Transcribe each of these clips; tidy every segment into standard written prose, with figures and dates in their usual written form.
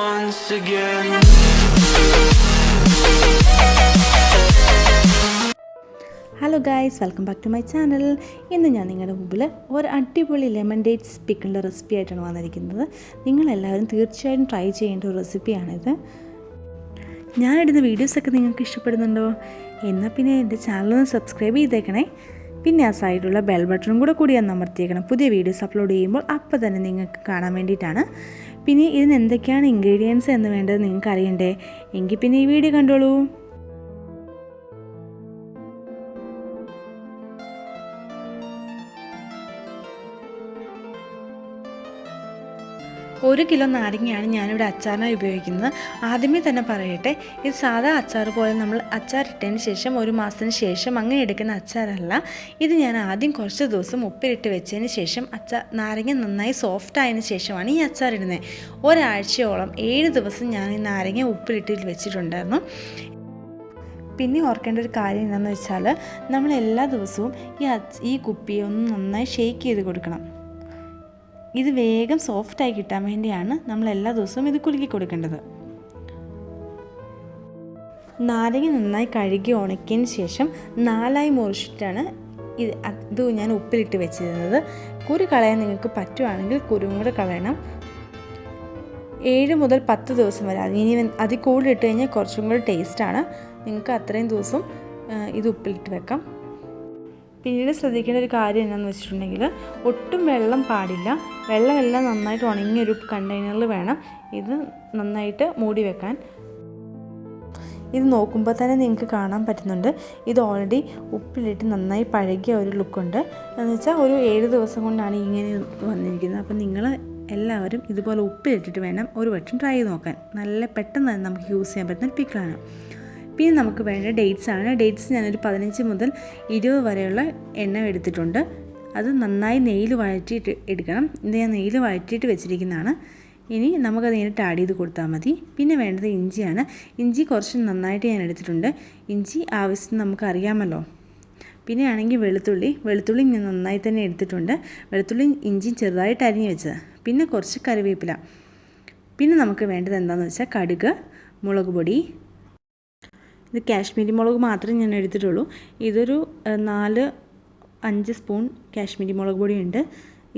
once again. Hello guys, welcome back to my channel. ഇന്ന് ഞാൻ നിങ്ങളുടെ മുമ്പിൽ ഒരു അടിപൊളി ലെമൺ ഡേറ്റ്സ് പിക്കിളിൻ്റെ റെസിപ്പി ആയിട്ടാണ് വന്നിരിക്കുന്നത്. നിങ്ങളെല്ലാവരും തീർച്ചയായും ട്രൈ ചെയ്യേണ്ട ഒരു റെസിപ്പിയാണിത്. ഞാനിടുന്ന വീഡിയോസൊക്കെ നിങ്ങൾക്ക് ഇഷ്ടപ്പെടുന്നുണ്ടോ? എന്നാൽ പിന്നെ എൻ്റെ ചാനലൊന്ന് സബ്സ്ക്രൈബ് ചെയ്തേക്കണേ. പിന്നെ ആ സൈഡിലുള്ള ബെൽ ബട്ടണും കൂടി ഒന്ന് അമർത്തിയേക്കണം. പുതിയ വീഡിയോസ് അപ്ലോഡ് ചെയ്യുമ്പോൾ അപ്പോൾ തന്നെ നിങ്ങൾക്ക് കാണാൻ വേണ്ടിയിട്ടാണ്. പിന്നെ ഇതിന് എന്തൊക്കെയാണ് ഇൻഗ്രീഡിയൻസ് എന്ന് വേണ്ടത് നിങ്ങൾക്ക് അറിയണ്ടേ? എങ്കിൽ പിന്നെ ഈ വീഡിയോ കണ്ടോളൂ. 1 കിലോ നാരങ്ങയാണ് ഞാനിവിടെ അച്ചാറിനായി ഉപയോഗിക്കുന്നത്. ആദ്യമേ തന്നെ പറയട്ടെ, ഇത് സാധാ അച്ചാർ പോലെ നമ്മൾ അച്ചാറിട്ടതിന് ശേഷം 1 മാസത്തിന് ശേഷം അങ്ങനെ എടുക്കുന്ന അച്ചാറല്ല. ഇത് ഞാൻ ആദ്യം കുറച്ച് ദിവസം ഉപ്പിലിട്ട് വെച്ചതിന് ശേഷം നാരങ്ങ നന്നായി സോഫ്റ്റ് ആയതിനു ശേഷമാണ് ഈ അച്ചാറിടുന്നത്. ഒരാഴ്ചയോളം 7 ദിവസം ഞാൻ ഈ നാരങ്ങ ഉപ്പിലിട്ട് വെച്ചിട്ടുണ്ടായിരുന്നു. പിന്നെ ഓർക്കേണ്ട ഒരു കാര്യം എന്താണെന്ന് വെച്ചാൽ, നമ്മൾ എല്ലാ ദിവസവും ഈ കുപ്പിയെ ഒന്ന് നന്നായി ഷേക്ക് ചെയ്ത് കൊടുക്കണം. ഇത് വേഗം സോഫ്റ്റായി കിട്ടാൻ വേണ്ടിയാണ് നമ്മൾ എല്ലാ ദിവസവും ഇത് കുലുക്കി കൊടുക്കേണ്ടത്. നാരങ്ങ നന്നായി കഴുകി ഉണക്കിയതിന് ശേഷം 4ആയി മുറിച്ചിട്ടാണ് ഇത് ഞാൻ ഉപ്പിലിട്ട് വെച്ചിരുന്നത്. കുരു കളയാൻ നിങ്ങൾക്ക് പറ്റുവാണെങ്കിൽ കുരുവും കൂടെ കളയണം. 7 മുതൽ 10 ദിവസം വരെ, ഇനി അതിൽ കൂടുതൽ ഇട്ട് കഴിഞ്ഞാൽ കുറച്ചും കൂടി ടേസ്റ്റാണ്. നിങ്ങൾക്ക് അത്രയും ദിവസം ഇത് ഉപ്പിലിട്ട് വെക്കാം. പിന്നീട് ശ്രദ്ധിക്കേണ്ട ഒരു കാര്യം എന്താണെന്ന് വെച്ചിട്ടുണ്ടെങ്കിൽ, ഒട്ടും വെള്ളം പാടില്ല. വെള്ളമെല്ലാം നന്നായിട്ട് ഉണങ്ങിയൊരു കണ്ടെയ്നറിൽ വേണം ഇത് നന്നായിട്ട് മൂടി വെക്കാൻ. ഇത് നോക്കുമ്പോൾ തന്നെ നിങ്ങൾക്ക് കാണാൻ പറ്റുന്നുണ്ട്, ഇത് ഓൾറെഡി ഉപ്പിലിട്ട് നന്നായി പഴകിയ ഒരു ലുക്കുണ്ട്. എന്ന് വെച്ചാൽ ഒരു 7 ദിവസം കൊണ്ടാണ് ഇങ്ങനെ വന്നിരിക്കുന്നത്. അപ്പം നിങ്ങൾ എല്ലാവരും ഇതുപോലെ ഉപ്പിലിട്ടിട്ട് വേണം ഒരു വട്ടം ട്രൈ ചെയ്ത് നോക്കാൻ. നല്ല പെട്ടെന്ന് തന്നെ നമുക്ക് യൂസ് ചെയ്യാൻ പറ്റുന്ന ഒരു പിക്കിളാണ്. പിന്നെ നമുക്ക് വേണ്ട ഡേറ്റ്സ് ആണ്. ഡേറ്റ്സ് ഞാനൊരു 15 മുതൽ 20 വരെയുള്ള എണ്ണ എടുത്തിട്ടുണ്ട്. അത് നന്നായി നെയ്യിൽ വഴറ്റിയിട്ട് എടുക്കണം. ഇത് ഞാൻ നെയ്യിൽ വഴറ്റിയിട്ട് വെച്ചിരിക്കുന്നതാണ്. ഇനി നമുക്കത് നേരിട്ട് ആഡ് ചെയ്ത് കൊടുത്താൽ മതി. പിന്നെ വേണ്ടത് ഇഞ്ചിയാണ്. ഇഞ്ചി കുറച്ച് നന്നായിട്ട് ഞാൻ എടുത്തിട്ടുണ്ട്. ഇഞ്ചി ആവശ്യത്തിന് നമുക്ക് അറിയാമല്ലോ. പിന്നെ ആണെങ്കിൽ വെളുത്തുള്ളി ഞാൻ നന്നായി തന്നെ എടുത്തിട്ടുണ്ട്. വെളുത്തുള്ളി ഇഞ്ചിയും ചെറുതായിട്ട് അരിഞ്ഞ് വെച്ചത്. പിന്നെ കുറച്ച് കറിവേപ്പില. പിന്നെ നമുക്ക് വേണ്ടത് എന്താണെന്ന് വെച്ചാൽ കടുക്, മുളക് പൊടി. ഇത് കാശ്മീരി മുളക് മാത്രമേ ഞാൻ എടുത്തിട്ടുള്ളൂ. ഇതൊരു 4-5 സ്പൂൺ കാശ്മീരി മുളക് പൊടിയുണ്ട്.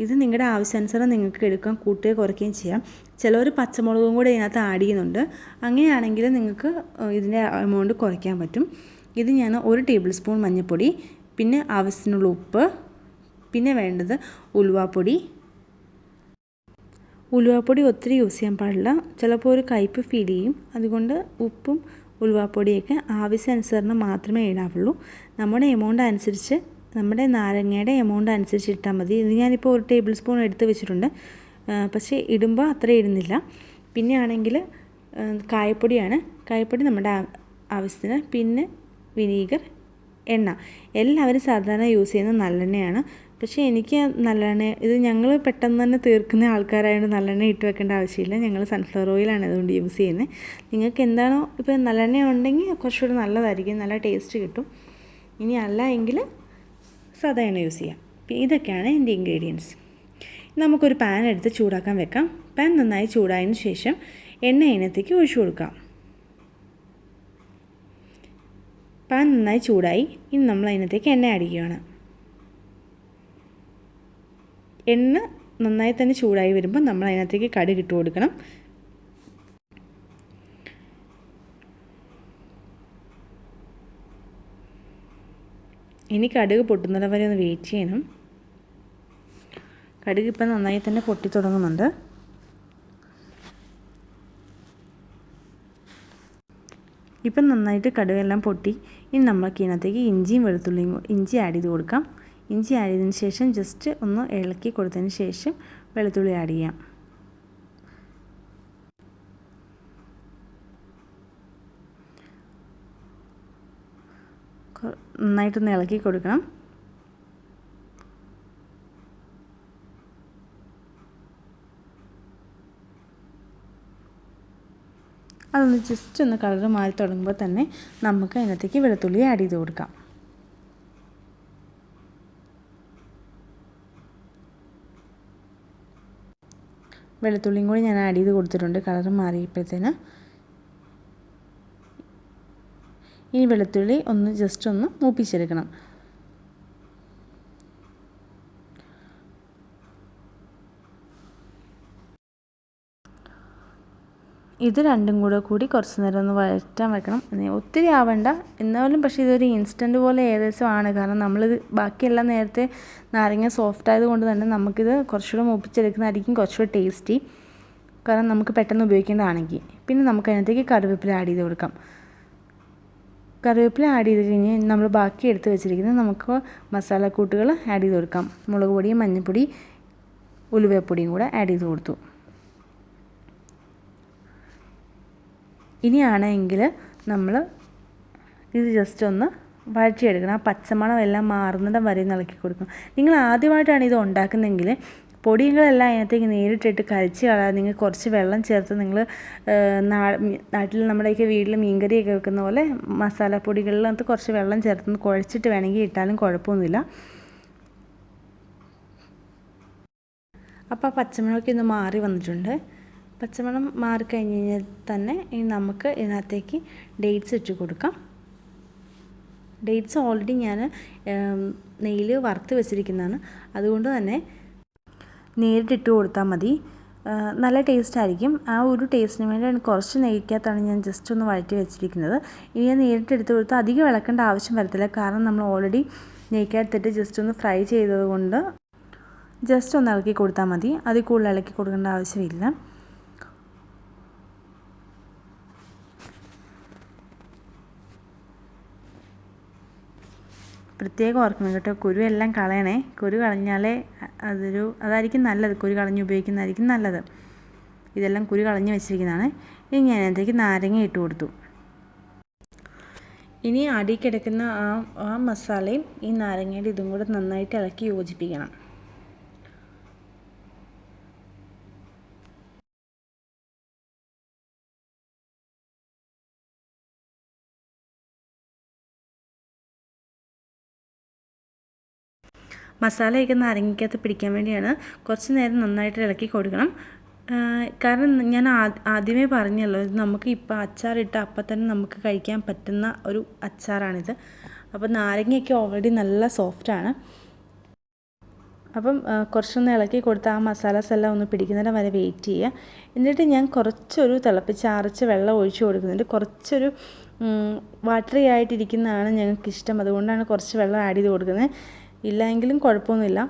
ഇത് നിങ്ങളുടെ ആവശ്യാനുസരണം നിങ്ങൾക്ക് എടുക്കാം, കൂട്ടുകയോ കുറയ്ക്കുകയും ചെയ്യാം. ചിലവർ പച്ചമുളകും കൂടെ ഇതിനകത്ത് ആഡ് ചെയ്യുന്നുണ്ട്. അങ്ങനെയാണെങ്കിൽ നിങ്ങൾക്ക് ഇതിൻ്റെ എമൗണ്ട് കുറയ്ക്കാൻ പറ്റും. ഇത് ഞാൻ 1 ടേബിൾ സ്പൂൺ മഞ്ഞൾപ്പൊടി, പിന്നെ ആവശ്യത്തിനുള്ള ഉപ്പ്, പിന്നെ വേണ്ടത് ഉലുവാപ്പൊടി. ഉലുവാപ്പൊടി ഒത്തിരി യൂസ് ചെയ്യാൻ പാടില്ല, ചിലപ്പോൾ ഒരു കയ്പ്പ് ഫീൽ ചെയ്യും. അതുകൊണ്ട് ഉപ്പും ഉലുവാപ്പൊടിയൊക്കെ ആവശ്യാനുസരണം മാത്രമേ ഇടാവുള്ളൂ. നമ്മുടെ എമൗണ്ട് അനുസരിച്ച്, നമ്മുടെ നാരങ്ങയുടെ എമൗണ്ട് അനുസരിച്ച് ഇട്ടാൽ മതി. ഇത് ഞാനിപ്പോൾ 1 ടേബിൾ സ്പൂൺ എടുത്ത് വെച്ചിട്ടുണ്ട്, പക്ഷേ ഇടുമ്പോൾ അത്ര ഇടുന്നില്ല. പിന്നെ ആണെങ്കിൽ കായപ്പൊടിയാണ്. കായപ്പൊടി നമ്മുടെ ആവശ്യത്തിന്. പിന്നെ വിനീഗർ, എണ്ണ. എല്ലാവരും സാധാരണ യൂസ് ചെയ്യുന്നത് നല്ലെണ്ണയാണ്. പക്ഷേ എനിക്ക് നല്ലെണ്ണ, ഇത് ഞങ്ങൾ പെട്ടെന്ന് തന്നെ തീർക്കുന്ന ആൾക്കാരായതുകൊണ്ട് നല്ലെണ്ണ ഇട്ട് വെക്കേണ്ട ആവശ്യമില്ല. ഞങ്ങൾ സൺഫ്ലവർ ഓയിലാണ് അതുകൊണ്ട് യൂസ് ചെയ്യുന്നത്. നിങ്ങൾക്ക് എന്താണോ, ഇപ്പോൾ നല്ലെണ്ണ ഉണ്ടെങ്കിൽ കുറച്ചുകൂടി നല്ലതായിരിക്കും, നല്ല ടേസ്റ്റ് കിട്ടും. ഇനി അല്ല എങ്കിൽ സാധാ എണ്ണ യൂസ് ചെയ്യാം. ഇതൊക്കെയാണ് എൻ്റെ ഇൻഗ്രീഡിയൻസ്. നമുക്കൊരു പാൻ എടുത്ത് ചൂടാക്കാൻ വെക്കാം. പാൻ നന്നായി ചൂടായതിന് ശേഷം എണ്ണ അതിനകത്തേക്ക് ഒഴിച്ചു കൊടുക്കാം. പാൻ നന്നായി ചൂടായി. ഇനി നമ്മൾ അതിനകത്തേക്ക് എണ്ണ ആഡ് ചെയ്യുകയാണ്. എണ്ണ നന്നായി തന്നെ ചൂടായി വരുമ്പോൾ നമ്മൾ അതിനകത്തേക്ക് കടുക് ഇട്ട് കൊടുക്കണം. ഇനി കടുക് പൊട്ടുന്നത് വരെ ഒന്ന് വെയിറ്റ് ചെയ്യണം. കടുക് ഇപ്പം നന്നായി തന്നെ പൊട്ടി തുടങ്ങുന്നുണ്ട്. ഇപ്പം നന്നായിട്ട് കടുകെല്ലാം പൊട്ടി. ഇനി നമുക്ക് ഇതിനകത്തേക്ക് ഇഞ്ചി ആഡ് ചെയ്ത് കൊടുക്കാം. ഇഞ്ചി ആഡ് ചെയ്തതിന് ശേഷം ജസ്റ്റ് ഒന്ന് ഇളക്കി കൊടുത്തതിന് ശേഷം വെളുത്തുള്ളി ആഡ് ചെയ്യാം. നന്നായിട്ടൊന്ന് ഇളക്കി കൊടുക്കണം. അതൊന്ന് ജസ്റ്റ് ഒന്ന് കളർ മാറി തുടങ്ങുമ്പോൾ തന്നെ നമുക്ക് അതിനകത്തേക്ക് വെളുത്തുള്ളി ആഡ് ചെയ്ത് കൊടുക്കാം. വെളുത്തുള്ളിയും കൂടി ഞാൻ ആഡ് ചെയ്ത് കൊടുത്തിട്ടുണ്ട് കളർ മാറിയപ്പോഴത്തേന്. ഇനി വെളുത്തുള്ളി ജസ്റ്റ് ഒന്ന് മൂപ്പിച്ചെടുക്കണം. ഇത് രണ്ടും കൂടി കുറച്ച് നേരം ഒന്ന് വഴറ്റാൻ വെക്കണം. ഒത്തിരി ആവണ്ട എന്നാലും, പക്ഷേ ഇതൊരു ഇൻസ്റ്റൻറ്റ് പോലെ ഏകദേശമാണ്. കാരണം നമ്മളിത് ബാക്കിയെല്ലാം നേരത്തെ നാരങ്ങ സോഫ്റ്റ് ആയതുകൊണ്ട് തന്നെ നമുക്കിത് കുറച്ചുകൂടെ മൂപ്പിച്ചെടുക്കുന്നതായിരിക്കും കുറച്ചുകൂടെ ടേസ്റ്റി. കാരണം നമുക്ക് പെട്ടെന്ന് ഉപയോഗിക്കേണ്ടതാണെങ്കിൽ. പിന്നെ നമുക്ക് അതിനകത്തേക്ക് കറിവേപ്പില ആഡ് ചെയ്ത് കൊടുക്കാം. കറിവേപ്പില ആഡ് ചെയ്ത് കഴിഞ്ഞ് നമ്മൾ ബാക്കി എടുത്ത് വെച്ചിരിക്കുന്നത് നമുക്ക് മസാലക്കൂട്ടുകൾ ആഡ് ചെയ്ത് കൊടുക്കാം. മുളക് പൊടിയും മഞ്ഞൾപ്പൊടി ഉലുവപ്പൊടിയും കൂടെ ആഡ് ചെയ്ത് കൊടുത്തു. ഇനിയാണെങ്കിൽ നമ്മൾ ഇത് ജസ്റ്റ് ഒന്ന് വഴറ്റിയെടുക്കണം. ആ പച്ചമണം എല്ലാം മാറുന്നിടം വരെ ഇളക്കി കൊടുക്കണം. നിങ്ങൾ ആദ്യമായിട്ടാണ് ഇത് ഉണ്ടാക്കുന്നതെങ്കിൽ പൊടികളെല്ലാം അതിനകത്തേക്ക് നേരിട്ടിട്ട് കരിച്ച് കളയാതെ നിങ്ങൾ കുറച്ച് വെള്ളം ചേർത്ത് നിങ്ങൾ നാട്ടിൽ നമ്മുടെയൊക്കെ വീട്ടിൽ മീൻകറിയൊക്കെ വെക്കുന്ന പോലെ മസാലപ്പൊടികളിലകത്ത് കുറച്ച് വെള്ളം ചേർത്ത് കുഴച്ചിട്ട് വേണമെങ്കിൽ ഇട്ടാലും കുഴപ്പമൊന്നുമില്ല. അപ്പോൾ ആ പച്ചമണമൊക്കെ ഒന്ന് മാറി വന്നിട്ടുണ്ട്. പച്ചമണം മാറിക്കഴിഞ്ഞ് കഴിഞ്ഞാൽ തന്നെ ഇനി നമുക്ക് ഇതിനകത്തേക്ക് ഡേറ്റ്സ് ഇട്ട് കൊടുക്കാം. ഡേറ്റ്സ് ഓൾറെഡി ഞാൻ നെയ്യിൽ വറുത്ത് വെച്ചിരിക്കുന്നതാണ്. അതുകൊണ്ട് തന്നെ നേരിട്ടിട്ട് കൊടുത്താൽ മതി. നല്ല ടേസ്റ്റ് ആയിരിക്കും. ആ ഒരു ടേസ്റ്റിന് വേണ്ടിയാണ് കുറച്ച് നെയ്ക്കകത്താണ് ഞാൻ ജസ്റ്റ് ഒന്ന് വഴറ്റി വെച്ചിരിക്കുന്നത്. ഇനി ഞാൻ നേരിട്ട് എടുത്ത് കൊടുത്താൽ അധികം ഇളക്കേണ്ട ആവശ്യം വരത്തില്ല. കാരണം നമ്മൾ ഓൾറെഡി നെയ്ക്കകത്തിട്ട് ജസ്റ്റ് ഒന്ന് ഫ്രൈ ചെയ്തത് കൊണ്ട് ജസ്റ്റ് ഒന്ന് ഇളക്കി കൊടുത്താൽ മതി. അതിൽ കൂടുതൽ ഇളക്കി കൊടുക്കേണ്ട ആവശ്യമില്ല. പ്രത്യേകം ഓർക്കണം കേട്ടോ, കുരു എല്ലാം കളയണേ. കുരു കളഞ്ഞാലേ അതായിരിക്കും നല്ലത്. കുരു കളഞ്ഞ് ഉപയോഗിക്കുന്നതായിരിക്കും നല്ലത്. ഇതെല്ലാം കുരു കളഞ്ഞ് വെച്ചിരിക്കുന്നതാണ്. ഇനി ഞാൻ അതിലേക്ക് നാരങ്ങ ഇട്ട് കൊടുത്തു. ഇനി അടി കിടക്കുന്ന ആ മസാലയും ഈ നാരങ്ങയുടെ ഇതും കൂടെ നന്നായിട്ട് ഇളക്കി യോജിപ്പിക്കണം. മസാലയൊക്കെ നാരങ്ങയ്ക്കകത്ത് പിടിക്കാൻ വേണ്ടിയാണ് കുറച്ച് നേരം നന്നായിട്ട് ഇളക്കി കൊടുക്കണം. കാരണം ഞാൻ ആദ്യമേ പറഞ്ഞല്ലോ, ഇത് നമുക്ക് ഇപ്പോൾ അച്ചാറിട്ട് അപ്പം തന്നെ നമുക്ക് കഴിക്കാൻ പറ്റുന്ന ഒരു അച്ചാറാണിത്. അപ്പോൾ നാരങ്ങയൊക്കെ ഓൾറെഡി നല്ല സോഫ്റ്റാണ്. അപ്പം കുറച്ചൊന്ന് ഇളക്കി കൊടുത്ത് ആ മസാലാസ് എല്ലാം ഒന്ന് പിടിക്കുന്നതിന് വരെ വെയിറ്റ് ചെയ്യുക. എന്നിട്ട് ഞാൻ കുറച്ചൊരു തിളപ്പിച്ചാറിച്ച് വെള്ളം ഒഴിച്ച് കൊടുക്കുന്നുണ്ട്. കുറച്ചൊരു വാട്ടറി ആയിട്ടിരിക്കുന്നതാണ് ഞങ്ങൾക്കിഷ്ടം. അതുകൊണ്ടാണ് കുറച്ച് വെള്ളം ആഡ് ചെയ്ത് കൊടുക്കുന്നത്. ഇല്ലെങ്കിലും കുഴപ്പമൊന്നുമില്ല,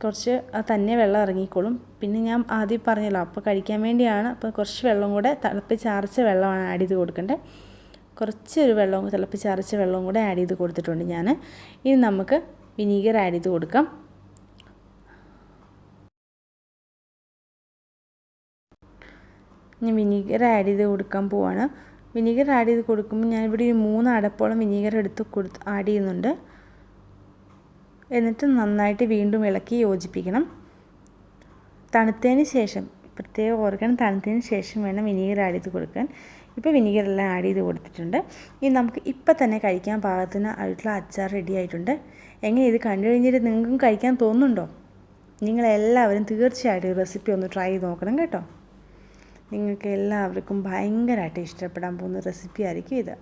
കുറച്ച് തന്നെ വെള്ളം ഇറങ്ങിക്കോളും. പിന്നെ ഞാൻ ആദ്യം പറഞ്ഞല്ലോ, അപ്പോൾ കഴിക്കാൻ വേണ്ടിയാണ്. അപ്പോൾ കുറച്ച് വെള്ളം കൂടെ തിളപ്പിച്ചാറിച്ച വെള്ളമാണ് ആഡ് ചെയ്ത് കൊടുക്കേണ്ടത്. കുറച്ചൊരു വെള്ളം തിളപ്പിച്ചാറിച്ച വെള്ളവും കൂടെ ആഡ് ചെയ്ത് കൊടുത്തിട്ടുണ്ട് ഞാൻ. ഇനി നമുക്ക് വിനീഗർ ആഡ് ചെയ്ത് കൊടുക്കാം. ഞാൻ വിനീഗർ ആഡ് ചെയ്ത് കൊടുക്കാൻ പോവാണ്. വിനീഗർ ആഡ് ചെയ്ത് കൊടുക്കുമ്പോൾ ഞാനിവിടെ ഒരു 3 അടപ്പോളം വിനീഗർ ആഡ് ചെയ്യുന്നുണ്ട്. എന്നിട്ട് നന്നായിട്ട് വീണ്ടും ഇളക്കി യോജിപ്പിക്കണം. തണുത്തതിന് ശേഷം പ്രത്യേകം ഓർക്കണം, തണുത്തതിന് ശേഷം വേണം വിനീഗർ ആഡ് ചെയ്ത് കൊടുക്കാൻ. ഇപ്പോൾ വിനീഗറെല്ലാം ആഡ് ചെയ്ത് കൊടുത്തിട്ടുണ്ട്. ഇനി നമുക്ക് ഇപ്പം തന്നെ കഴിക്കാൻ പാകത്തിന് ആയിട്ടുള്ള അച്ചാർ റെഡി ആയിട്ടുണ്ട്. എങ്ങനെ ഇത് കണ്ടു കഴിഞ്ഞിട്ട് നിങ്ങൾക്കും കഴിക്കാൻ തോന്നുന്നുണ്ടോ? നിങ്ങളെല്ലാവരും തീർച്ചയായിട്ടും ഈ റെസിപ്പി ഒന്ന് ട്രൈ ചെയ്ത് നോക്കണം കേട്ടോ. നിങ്ങൾക്ക് എല്ലാവർക്കും ഭയങ്കരമായിട്ട് ഇഷ്ടപ്പെടാൻ പോകുന്ന റെസിപ്പി ആയിരിക്കും ഇത്.